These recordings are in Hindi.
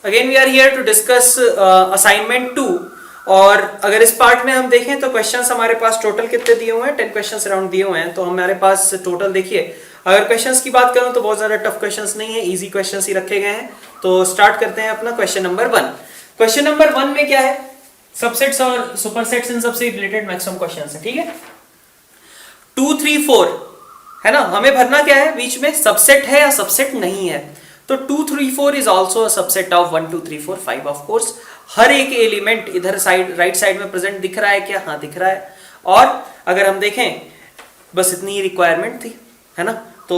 Again we are here to discuss assignment 2। और अगर इस पार्ट में हम देखें तो क्वेश्चंस हमारे पास टोटल कितने दिए हुए हैं, 10 क्वेश्चंस अराउंड दिए हुए हैं। तो हमारे पास टोटल देखिए, अगर क्वेश्चंस की बात करूं तो बहुत ज्यादा टफ क्वेश्चंस नहीं है, इजी क्वेश्चंस ही रखे गए हैं। तो स्टार्ट करते हैं अपना क्वेश्चन नंबर 1। क्वेश्चन नंबर 1 में क्या है, सबसेट्स और सुपरसेट्स इन सबसे रिलेटेड मैक्सिमम क्वेश्चंस है। ठीक है, 2 3 4 है ना, हमें भरना क्या है, बीच में सबसेट है या सबसेट नहीं है। तो 2 3 4 is also a subset of 1 2 3 4 5। Of course हर एक एलिमेंट इधर साइड राइट साइड में प्रेजेंट दिख रहा है क्या, हाँ दिख रहा है। और अगर हम देखें, बस इतनी रिक्वायरमेंट थी, है ना। तो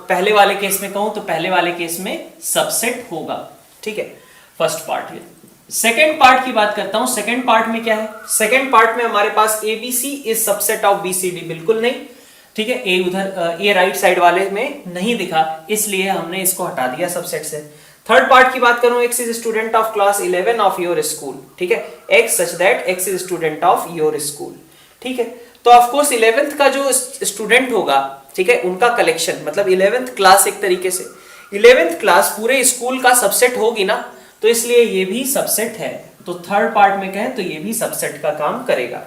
पहले वाले केस में कहूं तो पहले वाले केस में सबसेट होगा। ठीक है, फर्स्ट पार्ट। ये सेकेंड पार्ट की बात करता हूं। सेकेंड पार्ट में क्या है, सेकेंड पार्ट में हमारे पास A B C is subset of B C D, बिल्कुल नहीं। ठीक है, ए उधर ए राइट साइड वाले में नहीं दिखा, इसलिए हमने इसको हटा दिया सबसेट से। थर्ड पार्ट की बात करूं, x is student of class 11 of your school. ठीक है, x such that x is student of your school. ठीक है, तो ऑफ कोर्स 11th का जो स्टूडेंट होगा, ठीक है, उनका कलेक्शन मतलब 11th क्लास, एक तरीके से 11th क्लास पूरे स्कूल का सबसेट होगी ना, तो इसलिए ये भी सबसेट है। तो थर्ड पार्ट में कहें तो ये भी सबसेट का काम करेगा।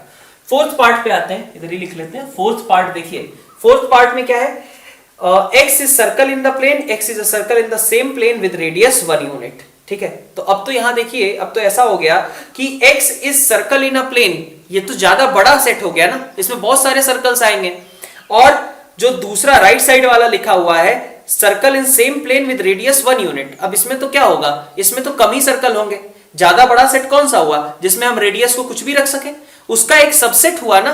फोर्थ पार्ट पे आते हैं, इधर ही लिख लेते हैं। फोर्थ पार्ट देखिए, फोर्थ पार्ट में क्या है, x is circle in the plane, x is a circle in the same plane with radius 1 unit. ठीक है, तो अब तो यहां देखिए, अब तो ऐसा हो गया कि x is circle in a plane, ये तो ज्यादा बड़ा सेट हो गया ना, इसमें बहुत सारे सर्कल्स आएंगे। और जो दूसरा राइट साइड वाला लिखा हुआ है, circle in same plane with radius 1 unit, अब इसमें तो क्या होगा, इसमें तो कम ही सर्कल होंगे। ज्यादा बड़ा सेट कौन सा हुआ, जिसमें हम रेडियस को कुछ भी रख सके, उसका एक सबसेट हुआ ना।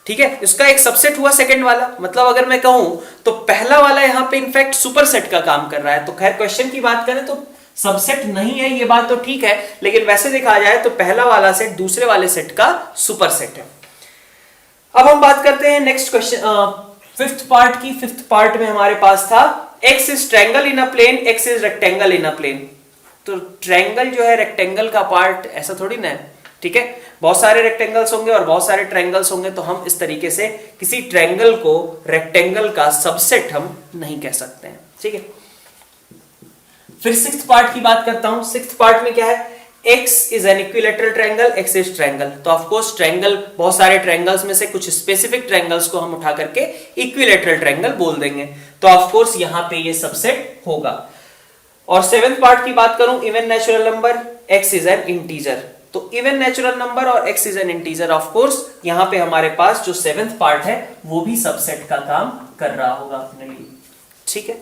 ठीक है, इसका एक सबसेट हुआ सेकंड वाला। मतलब अगर मैं कहूं तो पहला वाला यहां पे इनफैक्ट सुपरसेट का काम कर रहा है। तो खैर क्वेश्चन की बात करें तो सबसेट नहीं है, ये बात तो ठीक है, लेकिन वैसे देखा जाए तो पहला वाला सेट दूसरे वाले सेट का सुपरसेट है। अब हम बात करते हैं नेक्स्ट क्वेश्चन, फिफ्थ पार्ट की। फिफ्थ पार्ट में हमारे पास था x is triangle in a plane, x is rectangle in a plane. तो ट्रायंगल जो है रेक्टेंगल का पार्ट ऐसा थोड़ी ना है। ठीक है, बहुत सारे रेक्टेंगल्स होंगे और बहुत सारे ट्रायंगल्स होंगे, तो हम इस तरीके से किसी ट्रायंगल को रेक्टेंगल का सबसेट हम नहीं कह सकते हैं। ठीक है, फिर सिक्स्थ पार्ट की बात करता हूं। सिक्स्थ पार्ट में क्या है, x is an equilateral triangle, x is triangle. तो ऑफ कोर्स ट्रायंगल, बहुत सारे ट्रायंगल्स में से कुछ स्पेसिफिक ट्रायंगल्स को हम उठा करके इक्विलेटरल ट्रायंगल बोल देंगे। तो ऑफ कोर्स यहां पे ये सबसेट होगा। और सेवेंथ पार्ट की बात करूं, even natural number, x is an integer. तो इवन नेचुरल नंबर और x is an integer, of course यहां पे हमारे पास जो सेवेंथ पार्ट है वो भी सबसेट का काम कर रहा होगा अपने लिए। ठीक है,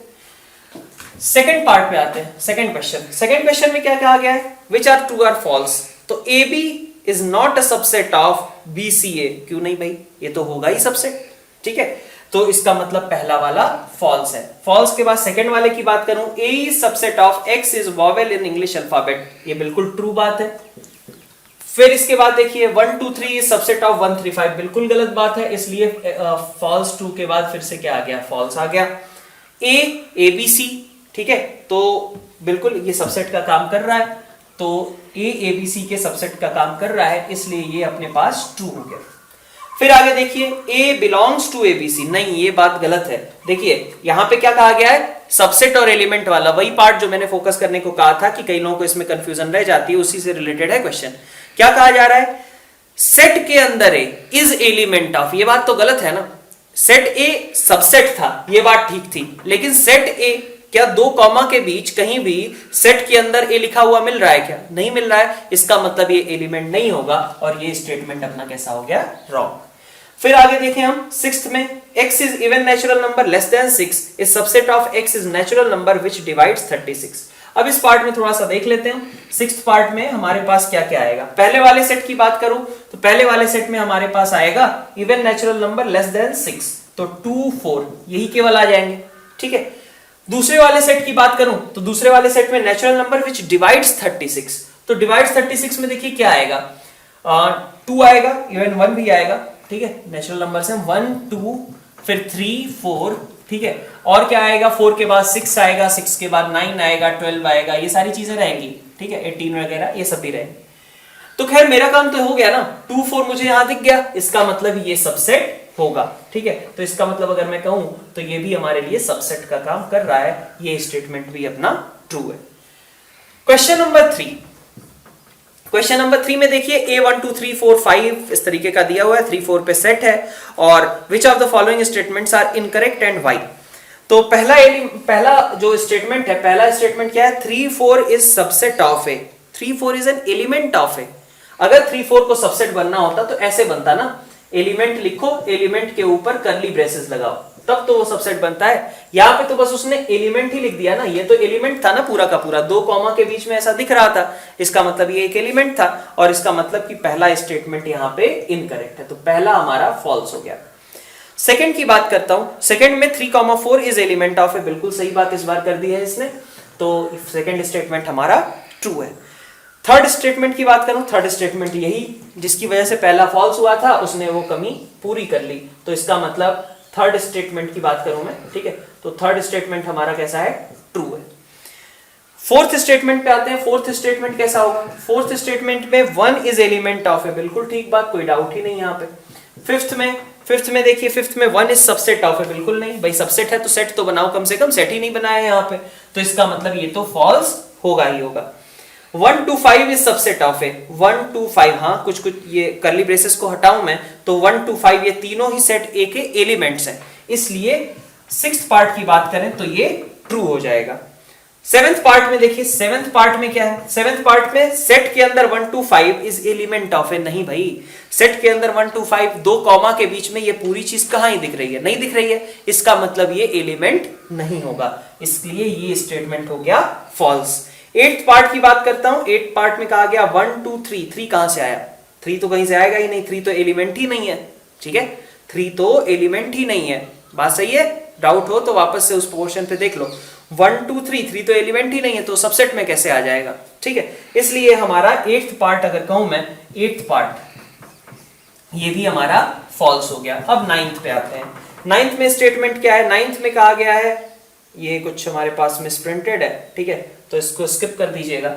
सेकेंड पार्ट पे आते हैं। सेकेंड क्वेश्चन, सेकेंड क्वेश्चन में क्या कहा गया है, which are true or false. तो A B is not a subset of B C A. क्यों नहीं भाई, ये तो होगा ही सबसेट। ठीक है, तो इसका मतलब पहला वाला फॉल्स है। फॉल्स के बाद सेकेंड वाले की बात करूं, A is subset of X is vowel in English alphabet, ये बिल्कुल ट्रू बात है। फिर इसके बाद देखिए 1 2 3 इज सबसेट ऑफ 1 3 5, बिल्कुल गलत बात है, इसलिए फॉल्स 2 के बाद फिर से क्या आ गया, फॉल्स आ गया। ए ए बी सी, ठीक है, तो बिल्कुल ये सबसेट का काम कर रहा है, तो ए ए बी सी के सबसेट का काम कर रहा है, इसलिए ये अपने पास ट्रू हो गया। फिर आगे देखिए, A belongs to A B C, नहीं ये बात गलत है। देखिए यहां पे क्या कहा गया है, सबसेट और एलिमेंट वाला, वही पार्ट जो मैंने फोकस करने को कहा था कि कई लोगों को इसमें कंफ्यूजन रह जाती है, उसी से रिलेटेड है क्वेश्चन। क्या कहा जा रहा है, सेट के अंदर ए इज एलिमेंट ऑफ, ये बात तो गलत है ना। सेट ए सबसेट था, ये बात ठीक थी, लेकिन सेट ए, क्या दो कॉमा के बीच कहीं भी सेट के अंदर ए लिखा हुआ मिल रहा है क्या, नहीं मिल रहा है, इसका मतलब ये एलिमेंट नहीं होगा, और ये स्टेटमेंट अपना कैसा हो गया, रॉन्ग। फिर आगे देखें हम सिक्स्थ में, x is even natural number less than 6 is subset of x is natural number which divides 36। अब इस पार्ट में थोड़ा सा देख लेते हैं। सिक्स्थ पार्ट में हमारे पास क्या क्या आएगा। पहले वाले सेट की बात करूं तो पहले वाले सेट में हमारे पास आएगा even natural number less than 6, तो 2 4 यही केवल आ जाएंगे। ठीक है, दूसरे वाले सेट की बात करूं तो दूसरे वाले सेट में नेचुरल नंबर व्हिच डिवाइड्स 36, तो डिवाइड्स 36 में देखिए क्या आएगा, 2 आएगा, इवन 1 भी आएगा। ठीक है, नेचुरल नंबर से 1 2 फिर 3 4, ठीक है, और क्या आएगा, 4 के बाद 6 आएगा, 6 के बाद 9 आएगा, 12 आएगा, ये सारी चीजें रहेंगी। ठीक है, 18 वगैरह ये सब भी रहेंगे। तो खैर मेरा काम तो हो गया ना, 2 4 मुझे यहां दिख गया, इसका मतलब ये सबसेट होगा। ठीक है, तो इसका मतलब अगर मैं कहूं तो ये भी हमारे लिए सबसेट का काम कर रहा है, ये स्टेटमेंट भी अपना ट्रू है। क्वेश्चन नंबर 3, क्वेश्चन नंबर 3 में देखिए A1 2 3 4 5 इस तरीके का दिया हुआ है, 3 4 पे सेट है और which of the following statements are incorrect and why. तो पहला जो स्टेटमेंट है, पहला स्टेटमेंट क्या है, 3 4 is subset of A, 3 4 is an element of A. अगर 3 4 को सबसेट बनना होता तो ऐसे बनता ना, एलिमेंट लिखो, एलिमेंट के ऊपर करली ब्रेसेस लगाओ, तब तो वो सबसेट बनता है। यहां पे तो बस उसने एलिमेंट ही लिख दिया ना, ये तो एलिमेंट था ना पूरा का पूरा, 2 कॉमा के बीच में ऐसा दिख रहा था, इसका मतलब ये एक एलिमेंट था और इसका मतलब कि पहला स्टेटमेंट यहां पे इनकरेक्ट है, तो पहला हमारा फॉल्स हो गया। सेकंड की बात करता हूं, सेकंड में 3 4 इज एलिमेंट ऑफ ए, बिल्कुल सही बात इस बार कर दी है इसने, तो सेकंड स्टेटमेंट हमारा ट्रू है। थर्ड स्टेटमेंट की बात करूं, थर्ड स्टेटमेंट यही जिसकी वजह से पहला फॉल्स हुआ था, उसने वो कमी पूरी कर ली, तो इसका मतलब थर्ड स्टेटमेंट की बात करूं मैं, ठीक है, तो थर्ड स्टेटमेंट हमारा कैसा है, ट्रू है। फोर्थ स्टेटमेंट पे आते हैं, फोर्थ स्टेटमेंट कैसा होगा, फोर्थ स्टेटमेंट में 1 इज एलिमेंट ऑफ ए, बिल्कुल ठीक बात, कोई डाउट ही नहीं यहां पे। फिफ्थ में देखिए, फिफ्थ में 1 इज सबसेट ऑफ ए, बिल्कुल नहीं भाई, सबसेट है तो सेट तो बनाओ, कम से कम सेट ही नहीं बनाया यहां पे, तो इसका मतलब ये तो फॉल्स होगा ही होगा। 1 2 5 इज सबसेट ऑफ ए, 1 2 5, हाँ कुछ ये करली ब्रेसेस को हटाऊं मैं तो 1 2 5 ये तीनों ही सेट ए के एलिमेंट्स हैं, इसलिए सिक्स्थ पार्ट की बात करें तो ये ट्रू हो जाएगा। सेवेंथ पार्ट में देखिए, सेवेंथ पार्ट में क्या है, सेवेंथ पार्ट में सेट के अंदर 1 2 5 इज एलिमेंट ऑफ ए, नहीं भाई, सेट के अंदर 1 2 5 2 कॉमा के बीच में ये पूरी चीज कहां ही दिख रही है, नहीं दिख रही है, इसका मतलब ये एलिमेंट नहीं होगा, इसलिए ये स्टेटमेंट हो गया फॉल्स। एट्थ पार्ट की बात करता हूं, एट्थ पार्ट में कहा गया 1 2 3, 3 कहां से आया, 3 तो कहीं से आएगा ही नहीं, 3 तो एलिमेंट ही नहीं है, ठीक है, 3 तो एलिमेंट ही नहीं है, बात सही है, डाउट हो तो वापस से उस पोर्शन पे देख लो, 1 2 3, 3 तो एलिमेंट ही नहीं है, तो सबसेट में कैसे आ जाएगा, ठीक है, इसलिए हमारा एट्थ पार्ट अगर कहूं मैं, एट्थ पार्ट ये भी हमारा फॉल्स हो गया। अब नाइन्थ पे आते हैं, नाइन्थ में स्टेटमेंट क्या है, नाइन्थ में कहा गया है, ये कुछ हमारे पास मिसप्रिंटेड है, ठीक है, तो इसको स्किप कर दीजिएगा।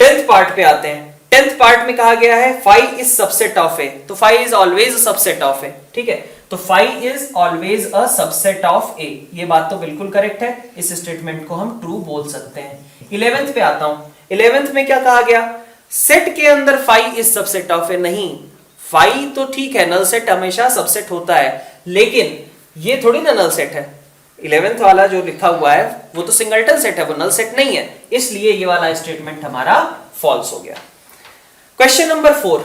टेंथ पार्ट पे आते हैं, टेंथ पार्ट में कहा गया है 5 इज सबसेट ऑफ ए, तो 5 is always subset of A, ठीक है, तो 5 is always a subset of A, ये बात तो बिल्कुल करेक्ट है, इस स्टेटमेंट को हम ट्रू बोल सकते हैं। 11th पे आता हूं, 11th में क्या कहा गया, सेट के अंदर 5 इज सबसेट ऑफ ए, नहीं, 5 तो ठीक है, नल सेट हमेशा सबसेट होता है, लेकिन ये थोड़ी ना नल सेट है, 11th वाला जो लिखा हुआ है वो तो सिंगलटन सेट है, वो नल सेट नहीं है, इसलिए ये वाला स्टेटमेंट हमारा फॉल्स हो गया। क्वेश्चन नंबर 4,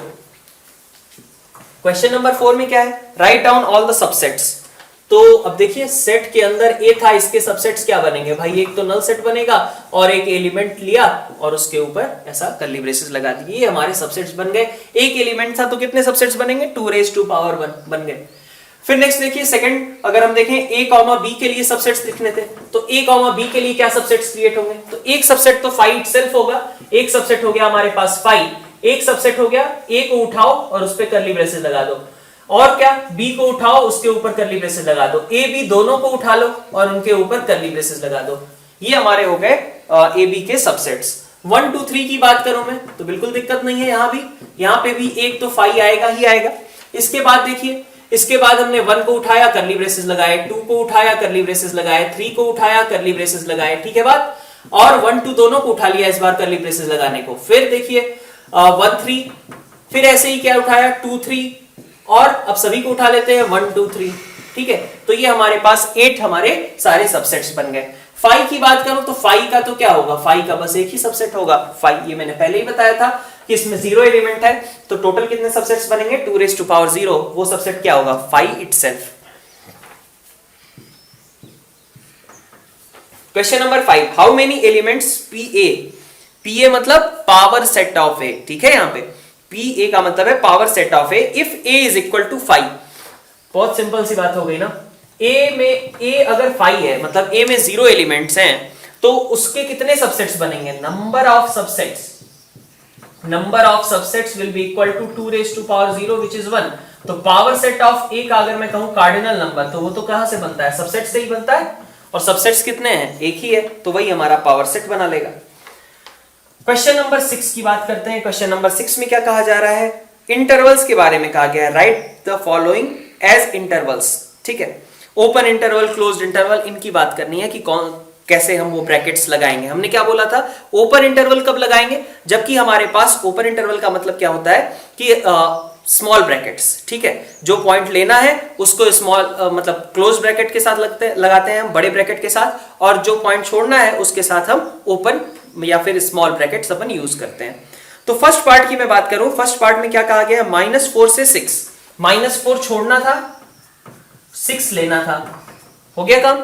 क्वेश्चन नंबर 4 में क्या है, write down all the subsets. तो अब देखिए, सेट के अंदर ए था, इसके सबसेट्स क्या बनेंगे भाई, एक तो नल सेट बनेगा और एक एलिमेंट लिया और उसके ऊपर ऐसा कर्ली ब्रेसेस लगा दिए, ये हमारे सबसेट्स बन गए। एक एलिमेंट था तो कितने सबसेट्स बनेंगे, 2⁻⁴ बन गए। फिर नेक्स्ट देखिए, सेकंड अगर हम देखें a कॉमा b के लिए सबसेट्स लिखने थे, तो a कॉमा b के लिए क्या सबसेट्स क्रिएट होंगे, तो एक सबसेट तो फाई इटसेल्फ होगा, एक सबसेट हो गया हमारे पास फाई, एक सबसेट हो गया, a को उठाओ और उस पे करली ब्रेसेस लगा दो, और क्या b को उठाओ उसके ऊपर करली ब्रेसेस लगा दो, a b दोनों को उठा लो और उनके ऊपर करली ब्रेसेस लगा दो, ये हमारे हो गए a b के सबसेट्स। 1 2 3 की बात करूं मैं तो बिल्कुल दिक्कत नहीं है, यहां पे भी एक तो फाई आएगा ही आएगा। इसके बाद देखिए, इसके बाद हमने 1 को उठाया करली ब्रेसेस लगाए, 2 को उठाया करली ब्रेसेस लगाए, 3 को उठाया करली ब्रेसेस लगाए, ठीक है बात, और 1 2 दोनों को उठा लिया इस बार करली ब्रेसेस लगाने को। फिर देखिए 1 3, फिर ऐसे ही क्या उठाया 2 3, और अब सभी को उठा लेते हैं 1 2 3, ठीक है, तो ये हमारे पास 8 हमारे सारे सबसेट्स बन गए। फाई की बात करूं तो फाई का तो क्या होगा, फाई का बस एक ही सबसेट होगा, फाई, ये मैंने पहले ही बताया था कि इसमें 0 एलिमेंट है, तो टोटल कितने सबसेट्स बनेंगे, 2⁻⁴, वो सबसेट क्या होगा, phi itself. Question number 5, how many elements PA मतलब पावर सेट ऑफ ए, ठीक है, यहां पे PA का मतलब है power set of A if A is equal to 5। बहुत सिंपल सी बात हो गई ना, A अगर 5 है मतलब A में 0 एलिमेंट्स हैं, तो उसके कितने सबसेट्स बनेंगे, number of subsets will be equal to 2⁻⁴ which is 1। तो पावर सेट ऑफ A का अगर मैं कहूं कार्डिनल नंबर, तो वो तो कहां से बनता है, सबसेट से ही बनता है, और सबसेट्स कितने हैं, एक ही है, तो वही हमारा पावर सेट बना लेगा। क्वेश्चन नंबर 6 की बात करते हैं। क्वेश्चन नंबर 6 में क्या कहा जा रहा है, इंटरवल्स के बारे में कहा गया है, write the following as intervals, ठीक है, ओपन इंटरवल, क्लोज्ड इंटरवल, इनकी बात करनी है कि कौन कैसे हम वो ब्रैकेट्स लगाएंगे। हमने क्या बोला था, ओपन इंटरवल कब लगाएंगे, जबकि हमारे पास ओपन इंटरवल का मतलब क्या होता है कि स्मॉल ब्रैकेट्स, ठीक है, जो पॉइंट लेना है उसको स्मॉल मतलब क्लोज ब्रैकेट के साथ लगाते हैं हम, बड़े ब्रैकेट के साथ, और जो पॉइंट छोड़ना है उसके साथ हम ओपन या फिर स्मॉल ब्रैकेट्स अपन यूज करते हैं। तो फर्स्ट पार्ट की मैं बात करूं, फर्स्ट पार्ट में क्या कहा गया है, -4 से 6, -4 छोड़ना था, 6 लेना था, हो गया काम।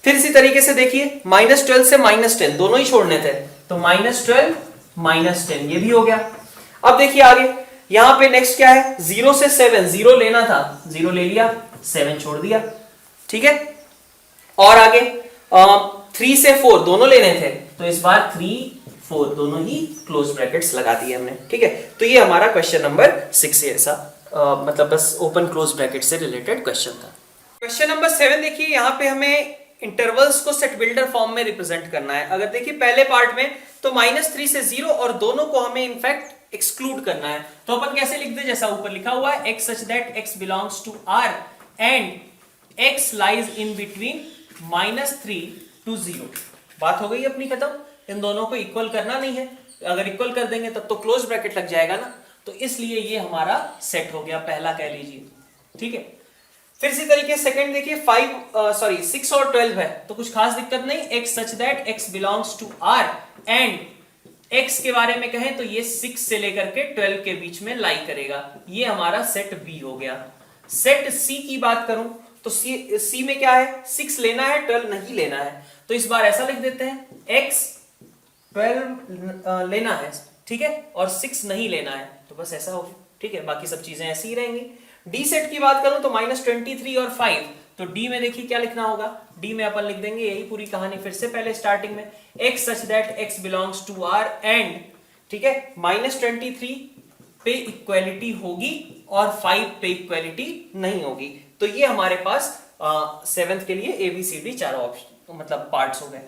फिर इसी तरीके से देखिए -12 से -10 दोनों ही छोड़ने थे, तो -12 -10 ये भी हो गया। अब देखिए आगे यहां पे नेक्स्ट क्या है, 0 से 7, 0 लेना था, 0 ले लिया, 7 छोड़ दिया, ठीक है। और आगे 3 से 4 दोनों लेने थे, तो इस बार 3 4 दोनों ही क्लोज ब्रैकेट्स लगा दिए हमने, ठीक है। तो ये हमारा क्वेश्चन नंबर 6 ऐसा मतलब बस ओपन क्लोज ब्रैकेट से रिलेटेड क्वेश्चन था। क्वेश्चन नंबर 7 देखिए, यहाँ पे हमें इंटरवल्स को सेट बिल्डर फॉर्म में रिप्रेजेंट करना है। अगर देखिए पहले पार्ट में तो -3 से 0 और दोनों को हमें इनफैक्ट एक्सक्लूड करना है, तो अपन कैसे लिख दे, जैसा ऊपर लिखा हुआ है, x such that x belongs to R and x lies in between -3 to 0। बात हो गई अपनी खत्म, इन दोनों को इक्वल करना नहीं है, अगर इक्वल कर देंगे तब तो क्लोज ब्रैकेट लग जाएगा ना, तो इसलिए ये हमारा सेट हो गया, पहला कह लीजिए, ठीक है। फिर इसी तरीके सेकंड देखिए 6 और 12 है, तो कुछ खास दिक्कत नहीं, x such that x belongs to R and x के बारे में कहें तो ये 6 से लेकर के 12 के बीच में लाई करेगा, ये हमारा सेट B हो गया। सेट C की बात करूं तो C में क्या है, 6 लेना है, 12 नहीं लेना है, तो इस बार ऐसा लिख देते हैं, x 12 लेना है, ठीक है, और 6 नहीं लेना है, तो बस ऐसा हो गया, ठीक है, बाकी सब चीजें ऐसी ही रहेंगी। डी सेट की बात करूं तो -23 और 5, तो डी में देखिए क्या लिखना होगा, डी में अपन लिख देंगे यही पूरी कहानी फिर से पहले स्टार्टिंग में, x such that x belongs to R and, ठीक है, -23 पे इक्वालिटी होगी और 5 पे इक्वालिटी नहीं होगी, तो ये हमारे पास 7th के लिए ABCD चारों ऑप्शन मतलब पार्ट्स हो गए।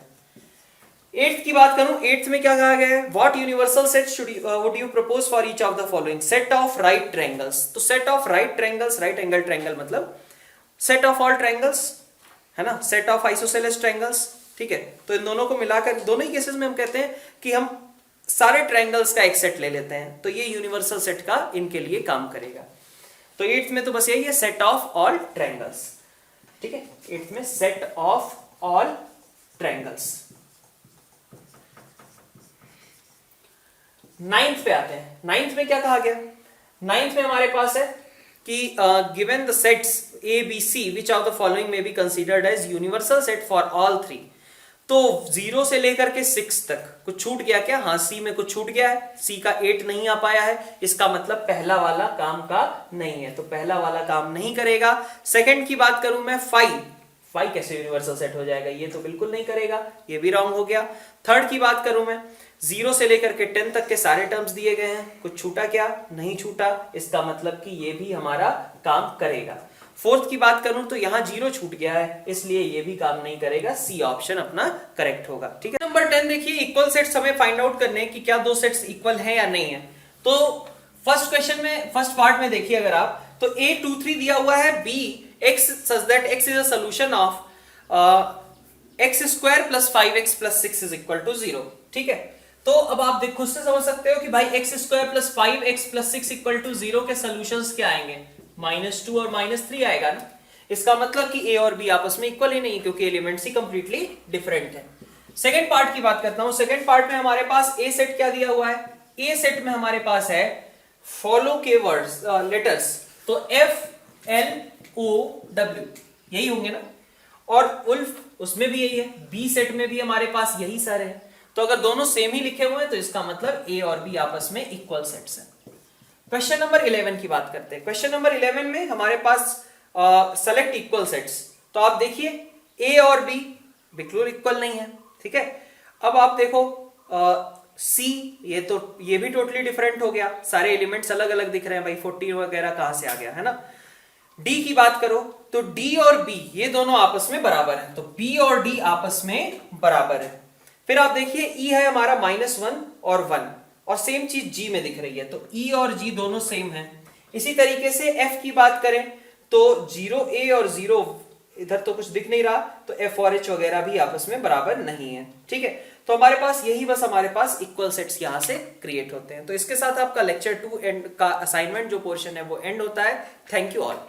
8th की बात करूं, 8th में क्या कहा गया है, what universal set would you propose for each of the following, set of right triangles. तो set of right triangles, right angle triangle मतलब सेट ऑफ ऑल ट्रायंगल्स है ना, सेट ऑफ आइसोसेलेस ट्रायंगल्स, ठीक है। तो इन दोनों को मिलाकर दोनों ही केसेस में हम कहते हैं कि हम सारे ट्रायंगल्स का एक सेट ले लेते हैं, तो ये यूनिवर्सल सेट का इनके लिए काम करेगा। तो 8th में तो बस यही है, सेट ऑफ ऑल ट्रायंगल्स, ठीक है, 8th में set of all triangles. 9th पे आते हैं, 9th में क्या कहा गया, 9th में हमारे पास है कि given the sets A B C which of the following may be considered as universal set for all 3। तो 0 से लेकर के 6 तक कुछ छूट गया क्या, हाँ सी में कुछ छूट गया है, सी का 8 नहीं आ पाया है, इसका मतलब पहला वाला काम का नहीं है, तो पहला वाला काम नहीं करेगा। सेकंड की बात करूं मैं 5 कैसे यूनिवर्सल सेट हो जाएगा, ये तो बिल्कुल नहीं करेगा, ये भी रॉन्ग हो गया। थर्ड की बात करूं मैं, 0 से लेकर के 10 तक के सारे टर्म्स दिए गए हैं, कुछ छूटा क्या, नहीं छूटा, इसका मतलब कि ये भी हमारा काम करेगा। फोर्थ की बात करूं तो यहाँ 0 छूट गया है, इसलिए ये भी काम नहीं करेगा, सी ऑप्शन अपना करेक्ट होगा, ठीक है। नंबर 10 देखिए, इक्वल सेट्स हमें फाइंड आउट करने कि क्या दो सेट्स इक्वल हैं या नहीं है। तो फर्स्ट क्वेश्चन में, फर्स्ट पार्ट में देखिए अगर आप, तो A 2 3 दिया हुआ है, B x such that x is a solution of x square plus 5x plus 6 is equal to 0, ठीक है। तो अब आप खुद से समझ सकते हो कि भाई x square plus 5x plus 6 equal to 0 के सॉल्यूशंस क्या आएंगे, -2 और -3 आएगा ना। इसका मतलब कि A और B आपस में इक्वल ही नहीं, क्योंकि एलिमेंट्स ही कंप्लीटली डिफरेंट है। सेकंड पार्ट की बात करता हूं, सेकंड पार्ट में हमारे पास A सेट क्या दिया हुआ है, A सेट में हमारे पास है फॉलो के वर्ड्स लेटर्स, तो F L O W यही होंगे ना, और उल्फ उसमें भी यही है, B सेट में भी हमारे पास यही सारे हैं, तो अगर दोनों सेम ही लिखे हुए हैं तो इसका मतलब A और B आपस में इक्वल सेट्स हैं। क्वेश्चन नंबर 11 की बात करते हैं। क्वेश्चन नंबर 11 में हमारे पास सेलेक्ट इक्वल सेट्स, तो आप देखिए A और B बिल्कुल इक्वल नहीं है, ठीक है। अब आप देखो C, ये भी टोटली डिफरेंट हो गया, सारे एलिमेंट्स अलग अलग दिख रहे हैं भाई, 14 वगैरह कहां से आ गया, है ना। D की बात करो तो D और B ये दोनों आपस में बराबर है, तो B और D आपस में बराबर है। फिर आप देखिए E है हमारा -1 और 1, और सेम चीज G में दिख रही है, तो E और G दोनों सेम है। इसी तरीके से F की बात करें तो 0A और 0 इधर तो कुछ दिख नहीं रहा, तो एफ और एच वगैरह भी आपस में बराबर नहीं है। ठीक है, तो हमारे पास यही बस हमारे पास इक्वल सेट्स यहां से क्रिएट होते हैं। तो इसके साथ आपका लेक्चर 2 एंड का असाइनमेंट जो पोर्शन है वो एंड होता है। Thank you all.